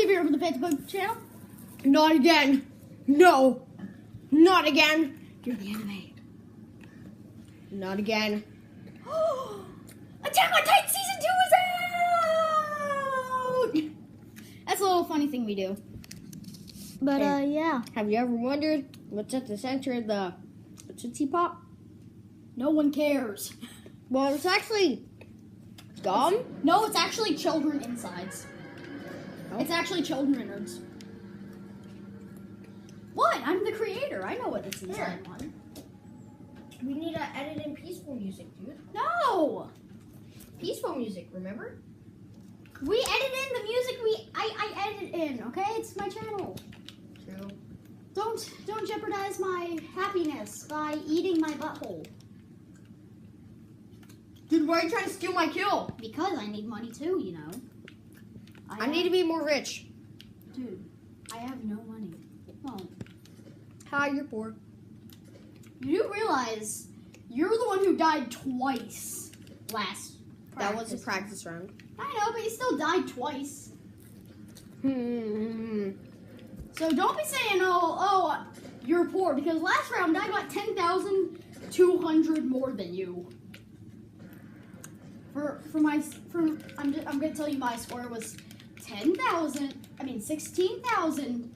here on the Facebook channel. Not again. No. Not again. You're the enemy. Not again. Attack on Titan Season 2 is out! That's a little funny thing we do. But, Hey. yeah. Have you ever wondered what's at the center of the Tootsie Pop? No one cares. Well, it's actually gum. No, it's actually children insides. Oh. It's actually children innards. What? I'm the creator. I know what it's inside one. We need to edit in peaceful music, dude. No! Peaceful music, remember? We edit in the music I edit in, okay? It's my channel. True. Don't jeopardize my happiness by eating my butthole. Dude, why are you trying to steal my kill? Because I need money too, you know. I need to be more rich. Dude, I have no money. Well, Hi, you're poor. you do realize you're the one who died twice last That was a practice round. I know, but you still died twice. Hmm. So don't be saying, oh, you're poor, because last round I got 10,200 more than you. I'm gonna tell you my score was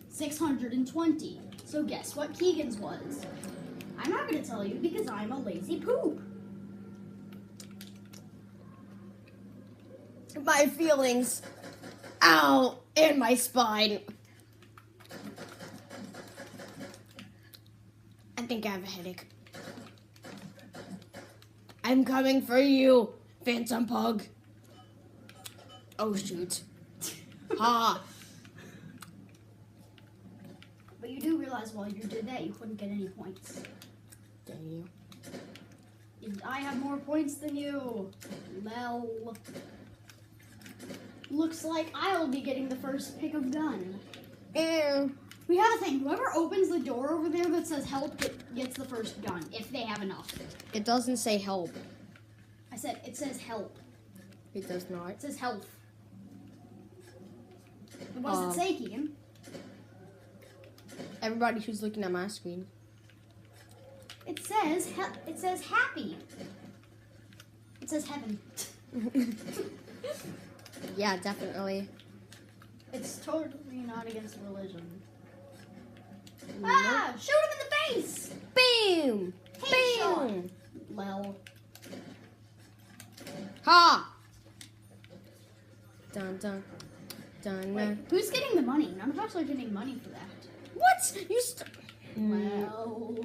16,620. So guess what Keegan's was? I'm not gonna tell you because I'm a lazy poop. My feelings. Ow, in my spine. I think I have a headache. I'm coming for you, Phantom Pug. Oh, shoot. Ha. But you do realize while you did that, you couldn't get any points. Dang you. And I have more points than you. Lel. Looks like I'll be getting the first pick of gun. Ew. We have a thing. Whoever opens the door over there that says help gets the first gun, if they have enough. It doesn't say help. I said, it says help. It does not. It says health. And what does it say, Keegan? Everybody who's looking at my screen. It says happy. It says heaven. Yeah, definitely. It's totally not against religion. Ah! Shoot him in the face! Boom! Headshot. Boom! Lel. Ha! Dun dun dun. Wait, who's getting the money? None of us are getting money for that. What? Well,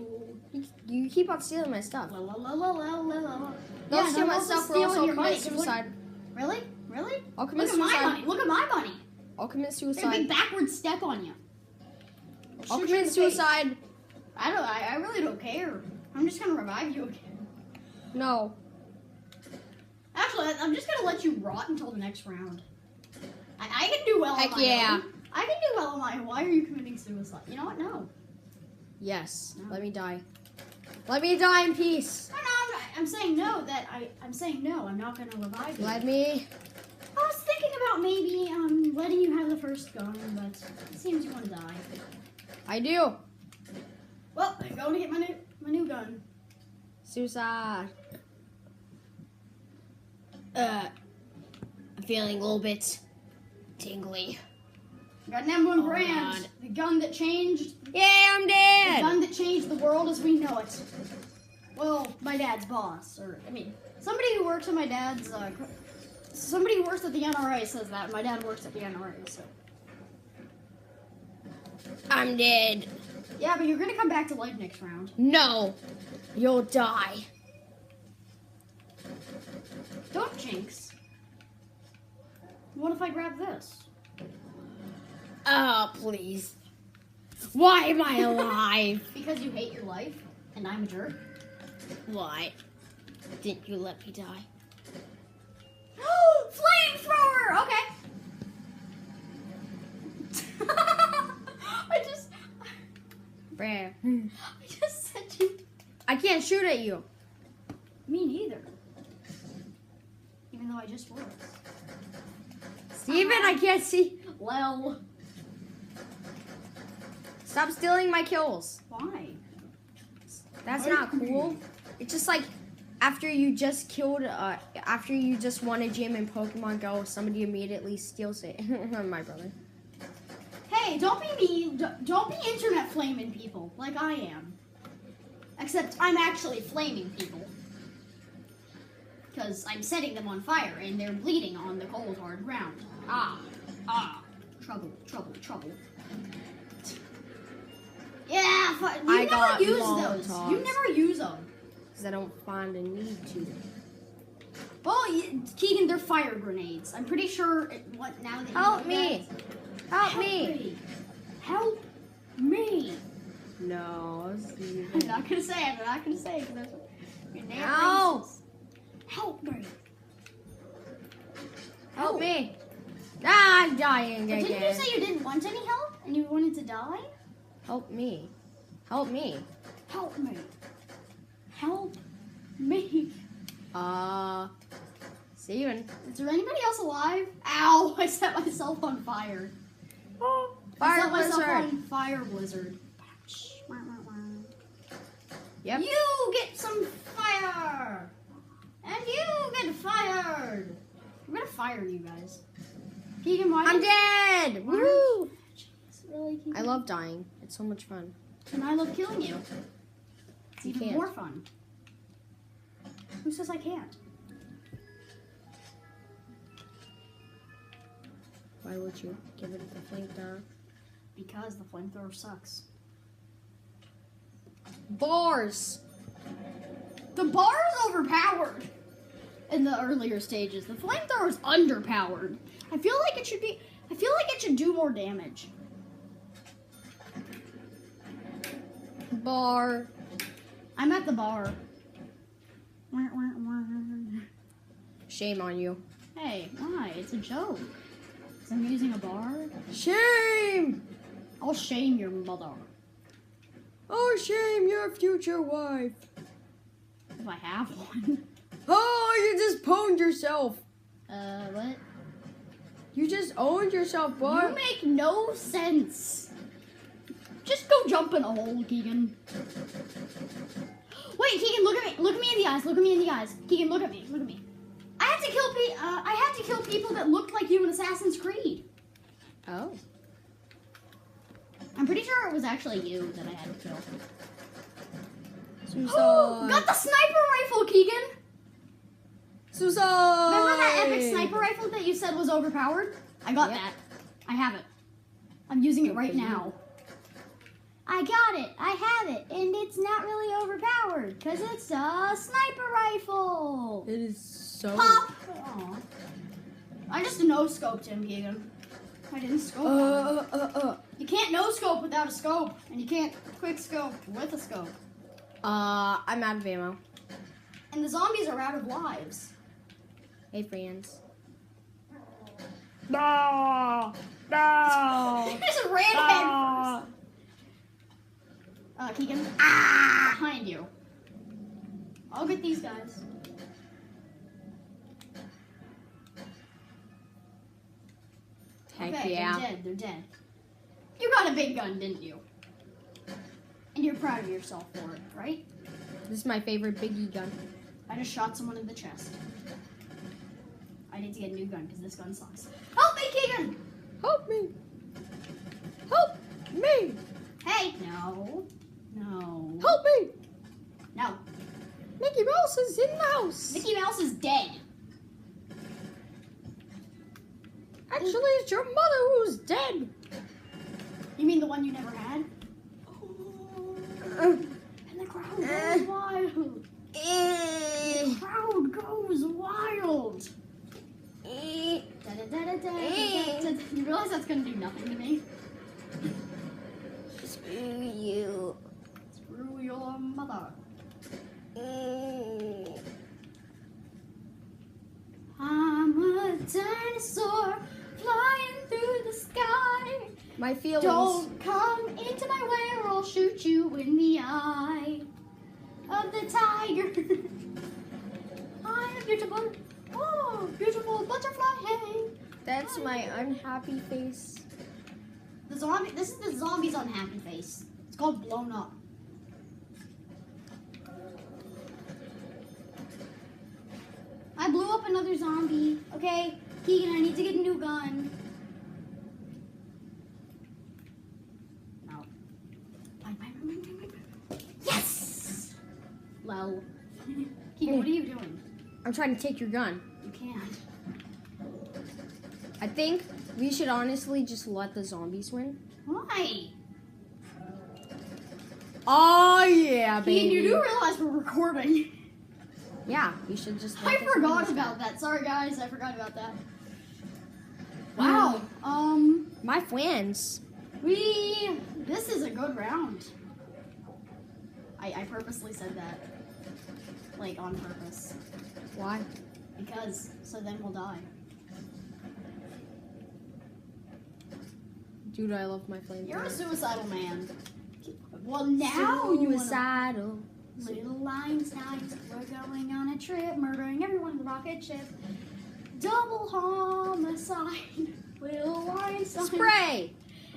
You keep on stealing my stuff. Don't Don't steal my stuff, or else I'll commit suicide. Really? Really? I'll commit Look at my suicide. money. Look at my money. I'll commit Take a big suicide. backward step on you. I'll Shoot you in commit the suicide. face. I really don't care. I'm just gonna revive you again. No. Actually, I'm just gonna let you rot until the next round. I can do well Heck on my yeah. own. I can do well on my own. Why are you committing suicide? You know what? No. Yes. No. Let me die. Let me die in peace. No, I'm saying no. I'm saying no. I'm not gonna revive you. Let me. I was thinking about maybe letting you have the first gun, but it seems you want to die. I do. Well, I'm going to get my new gun. Suicide. I'm feeling a little bit tingly. Got an M1 Oh, brand. God. The gun that changed. Yeah, I'm The dead. gun that changed the world as we know it. Well, my dad's boss, somebody who works at my dad's. Somebody who works at the NRA says that. My dad works at the NRA, so. I'm dead. Yeah, but you're gonna come back to life next round. No. You'll die. Don't jinx. What if I grab this? Oh, please. Why am I alive? Because you hate your life, and I'm a jerk. Why didn't you let me die? Flamethrower! Okay. Bruh. I just said you. I can't shoot at you. Me neither. Even though I just was. Steven, I can't see. Well. Stop stealing my kills. Why? That's not cool. It's just like after you just killed, after you just won a gym in Pokemon Go, somebody immediately steals it. My brother. Hey, don't be mean. Don't be internet flaming people like I am. Except I'm actually flaming people. Because I'm setting them on fire and they're bleeding on the cold hard ground. Trouble, trouble, trouble. Yeah, you never use those. You never use them. Because I don't find a need to. Well, Keegan, they're fire grenades. I'm pretty sure. Now that Help you know me! that, Help me! Help me! No, I'm not gonna say it. I'm not gonna say it. That's what your name No! is. Help me! Help me! Ah, I'm dying But again. didn't you say you didn't want any help and you wanted to die? Help me! Help me! Help me! Help me! Steven. Is there anybody else alive? Ow! I set myself on fire. I set myself on FireBlizzard. Yep. You get some fire! And you get fired! I'm gonna fire you guys. Keegan, why? I'm dead! Woo! Jeez, really, Keegan? I love dying. It's so much fun. And I love killing you. It's You even can't. more fun. Who says I can't? Why would you give it the flamethrower? Because the flamethrower sucks. Bars! The bar is overpowered in the earlier stages. The flamethrower is underpowered. I feel like it should be. I feel like it should do more damage. Bar. I'm at the bar. Shame on you. Hey, why? It's a joke. 'Cause I'm using a bar. Shame! I'll shame your mother Oh, shame your future wife. if I have one. Oh, you just pwned yourself. What? You just owned yourself, boy. You make no sense. Just go jump in a hole, Keegan. Wait, Keegan, look at me. Look at me in the eyes. Look at me in the eyes. Keegan, look at me. Look at me. I had to kill people that looked like you in Assassin's Creed. Oh. I'm pretty sure it was actually you that I had to kill. Suicide. Got the sniper rifle, Keegan. Suicide. Remember that epic sniper rifle that you said was overpowered? I got Yep. that. I have it. I'm using it right now. I got it. I have it. And it's not really overpowered because it's a sniper rifle. It is so. Pop! Aw. I just no-scoped him, Keegan. I didn't scope him. You can't no-scope without a scope. And you can't quick-scope with a scope. I'm out of ammo. And the zombies are out of lives. Hey, friends. No! No! He just ran head first. Keegan. Behind you. I'll get these guys. Heck Okay, yeah. they're dead. They're dead. You got a big gun, didn't you? And you're proud of yourself for it, right? This is my favorite biggie gun. I just shot someone in the chest. I need to get a new gun because this gun sucks. Help me, Keegan! Help me! Help me! Hey! No. No. Help me! No. Mickey Mouse is in the house. Mickey Mouse is dead. Actually, it's your mother who's dead. You mean the one you never had? And the crowd goes wild. The crowd goes wild. You realize that's gonna do nothing to me? Screw you. Screw your mother. I'm a dinosaur flying through the sky. My feelings. Don't come into my way or I'll shoot you in the eye of the tiger. I am beautiful. Oh, beautiful butterfly. Hey. That's my unhappy face. The zombie. This is the zombie's unhappy face. It's called blown up. I blew up another zombie. Okay, Keegan, I need to get a new gun. No. Yes. Lol. Keegan, what are you doing? I'm trying to take your gun. You can't. I think we should honestly just let the zombies win. Why? Oh yeah, baby. Keegan, you do realize we're recording. Yeah, we should just. I forgot about that. Sorry, guys. I forgot about that. Wow. My friends. This is a good round. I purposely said that. Like, on purpose. Why? Because, so then we'll die. Dude, I love my flame. You're a suicidal man. Well, now you suicidal. Little Einsteins, we're going on a trip, murdering everyone in the rocket ship. Double homicide, Little Einstein. Spray.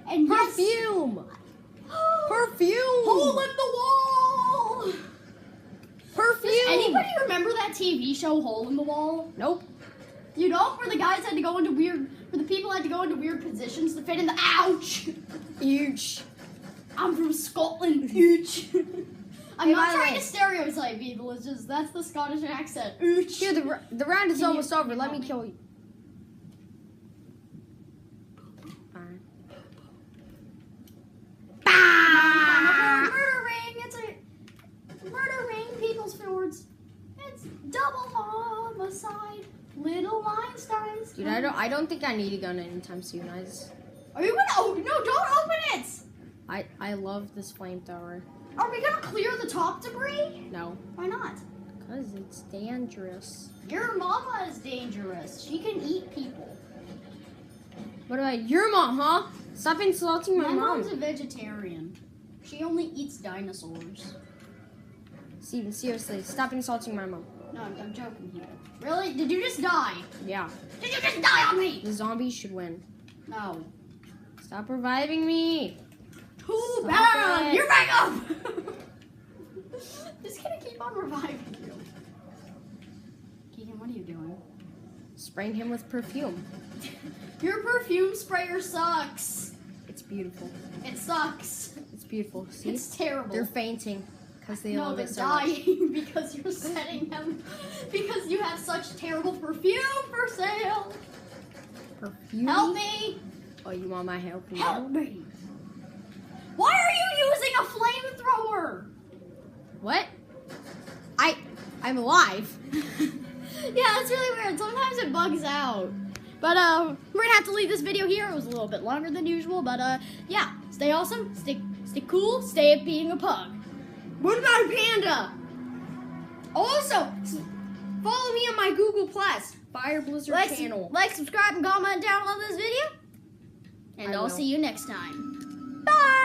And Perfume. Perfume. Hole in the wall. Perfume. Does anybody remember that TV show Hole in the Wall? Nope. You know, where the guys had to go into where the people had to go into weird positions to fit in the. Ouch! Huge. I'm from Scotland. Ouch! I'm Hey, not by the trying way- to stereotype people. It's just that's the Scottish accent. Ouch! Here, the round is Can you- almost over. can you Let help me me? kill you. Fine. Murdering. It's a murdering people's fjords. It's double homicide. Little Einsteins. Dude, I don't think I need a gun anytime soon. Are you gonna? Oh no! Don't open it. I love this flamethrower. Are we gonna clear the top debris? No, Why not? because it's dangerous. Your mama is dangerous. She can eat people. What about your mom, huh? Stop insulting my My mom's mom. a vegetarian. She only eats dinosaurs. Steven, seriously, stop insulting my mom. No, I'm joking here. Really? Did you just die? Yeah, Did you just die on me? the zombies should win. No. Stop reviving me. Too Stop bad. it. You're back up. Just gonna keep on reviving you. Keegan, what are you doing? Spraying him with perfume. Your perfume sprayer sucks. It's beautiful. It sucks. It's beautiful. See? It's terrible. They're fainting because they No, love they're it so much. dying because you're setting them because you have such terrible perfume for sale. Perfume? Help me! Oh, you want my help? now? Help me! Why are you using a flamethrower? What? I'm alive. Yeah, it's really weird. Sometimes it bugs out. But we're gonna have to leave this video here. It was a little bit longer than usual, but yeah. Stay awesome, stay cool, stay at being a pug. What about a panda? Also, follow me on my Google Plus FireBlizzard channel. Like, subscribe, and comment down on this video. And I I'll will. see you next time. Bye.